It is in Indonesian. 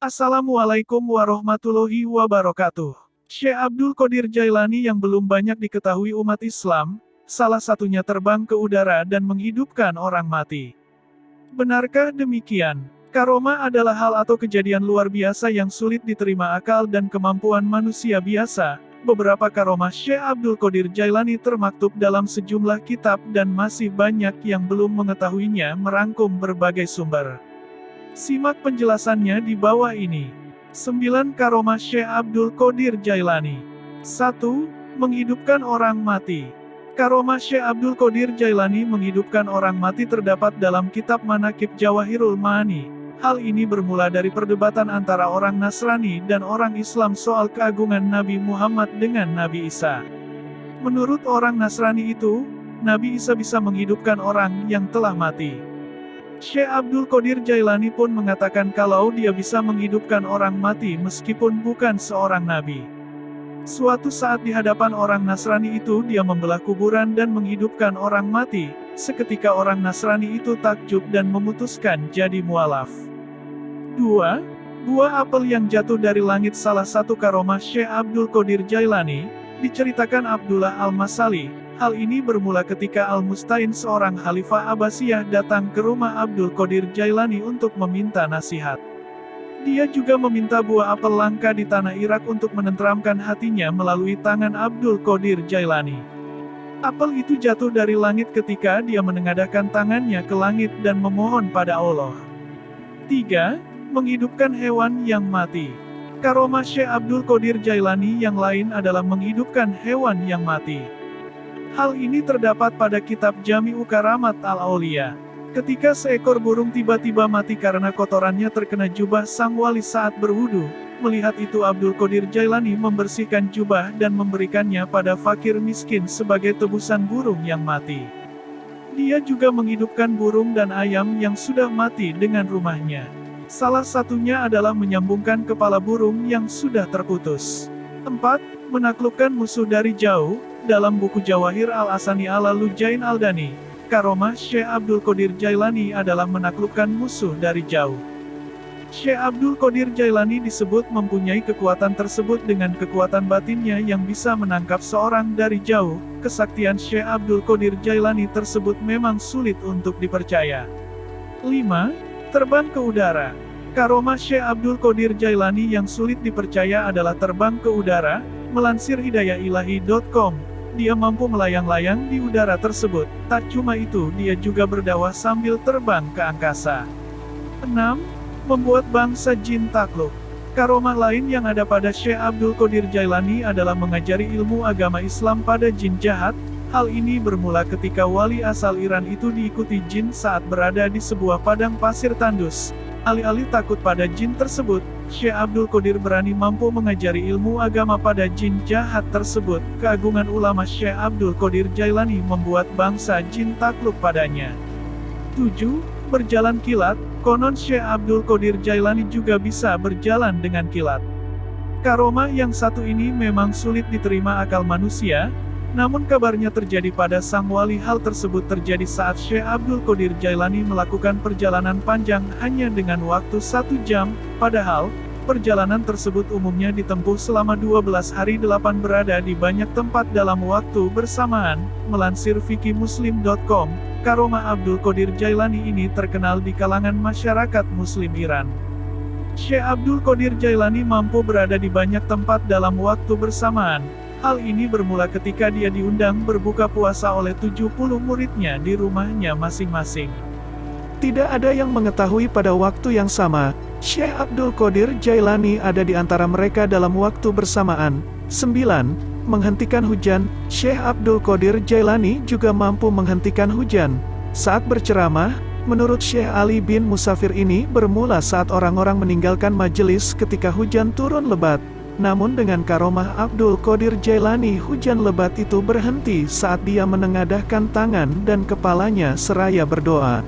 Assalamualaikum warahmatullahi wabarakatuh. Syekh Abdul Qadir Jailani yang belum banyak diketahui umat Islam, salah satunya terbang ke udara dan menghidupkan orang mati. Benarkah demikian? Karomah adalah hal atau kejadian luar biasa yang sulit diterima akal dan kemampuan manusia biasa. Beberapa karomah Syekh Abdul Qadir Jailani termaktub dalam sejumlah kitab dan masih banyak yang belum mengetahuinya merangkum berbagai sumber. Simak penjelasannya di bawah ini. 9 karomah Syekh Abdul Qadir Jailani. 1. Menghidupkan orang mati. Karomah Syekh Abdul Qadir Jailani menghidupkan orang mati terdapat dalam kitab Manaqib Jawahirul Ma'ani. Hal ini bermula dari perdebatan antara orang Nasrani dan orang Islam soal keagungan Nabi Muhammad dengan Nabi Isa. Menurut orang Nasrani itu, Nabi Isa bisa menghidupkan orang yang telah mati. Syekh Abdul Qadir Jailani pun mengatakan kalau dia bisa menghidupkan orang mati meskipun bukan seorang nabi. Suatu saat di hadapan orang Nasrani itu dia membelah kuburan dan menghidupkan orang mati. Seketika orang Nasrani itu takjub dan memutuskan jadi mualaf. 2. Buah apel yang jatuh dari langit. Salah satu karomah Syekh Abdul Qadir Jailani, diceritakan Abdullah Al-Masali. Hal ini bermula ketika Al-Mustain, seorang khalifah Abbasiyah, datang ke rumah Abdul Qadir Jailani untuk meminta nasihat. Dia juga meminta buah apel langka di tanah Irak untuk menenteramkan hatinya melalui tangan Abdul Qadir Jailani. Apel itu jatuh dari langit ketika dia menengadahkan tangannya ke langit dan memohon pada Allah. 3. Menghidupkan hewan yang mati. Karomah Syekh Abdul Qadir Jailani yang lain adalah menghidupkan hewan yang mati. Hal ini terdapat pada kitab Jami'u Karamat Al-Auliya. Ketika seekor burung tiba-tiba mati karena kotorannya terkena jubah sang wali saat berwudu, melihat itu Abdul Qadir Jailani membersihkan jubah dan memberikannya pada fakir miskin sebagai tebusan burung yang mati. Dia juga menghidupkan burung dan ayam yang sudah mati dengan rumahnya. Salah satunya adalah menyambungkan kepala burung yang sudah terputus. 4. Menaklukkan musuh dari jauh. Dalam buku Jawahir Al-Asani Al-Lujain Al-Dani, karomah Syekh Abdul Qadir Jailani adalah menaklukkan musuh dari jauh. Syekh Abdul Qadir Jailani disebut mempunyai kekuatan tersebut dengan kekuatan batinnya yang bisa menangkap seorang dari jauh. Kesaktian Syekh Abdul Qadir Jailani tersebut memang sulit untuk dipercaya. 5. Terbang ke udara. Karomah Syekh Abdul Qadir Jailani yang sulit dipercaya adalah terbang ke udara. Melansir hidayailahi.com, dia mampu melayang-layang di udara tersebut. Tak cuma itu, dia juga berdakwah sambil terbang ke angkasa. 6. Membuat bangsa jin takluk. Karomah lain yang ada pada Syekh Abdul Qadir Jailani adalah mengajari ilmu agama Islam pada jin jahat. Hal ini bermula ketika wali asal Iran itu diikuti jin saat berada di sebuah padang pasir tandus. Alih-alih takut pada jin tersebut, Syekh Abdul Qadir berani mampu mengajari ilmu agama pada jin jahat tersebut. Keagungan ulama Syekh Abdul Qadir Jailani membuat bangsa jin takluk padanya. 7. Berjalan kilat. Konon Syekh Abdul Qadir Jailani juga bisa berjalan dengan kilat. Karomah yang satu ini memang sulit diterima akal manusia. Namun kabarnya terjadi pada sang wali. Hal tersebut terjadi saat Syekh Abdul Qadir Jailani melakukan perjalanan panjang hanya dengan waktu 1 jam, padahal, perjalanan tersebut umumnya ditempuh selama 12 hari 8 berada di banyak tempat dalam waktu bersamaan. Melansir fikimuslim.com, karomah Abdul Qadir Jailani ini terkenal di kalangan masyarakat muslim Iran. Syekh Abdul Qadir Jailani mampu berada di banyak tempat dalam waktu bersamaan. Hal ini bermula ketika dia diundang berbuka puasa oleh 70 muridnya di rumahnya masing-masing. Tidak ada yang mengetahui pada waktu yang sama, Syekh Abdul Qadir Jailani ada di antara mereka dalam waktu bersamaan. 9. Menghentikan hujan. Syekh Abdul Qadir Jailani juga mampu menghentikan hujan. Saat berceramah, menurut Syekh Ali bin Musafir ini bermula saat orang-orang meninggalkan majelis ketika hujan turun lebat. Namun dengan karomah Abdul Qadir Jailani, hujan lebat itu berhenti saat dia menengadahkan tangan dan kepalanya seraya berdoa.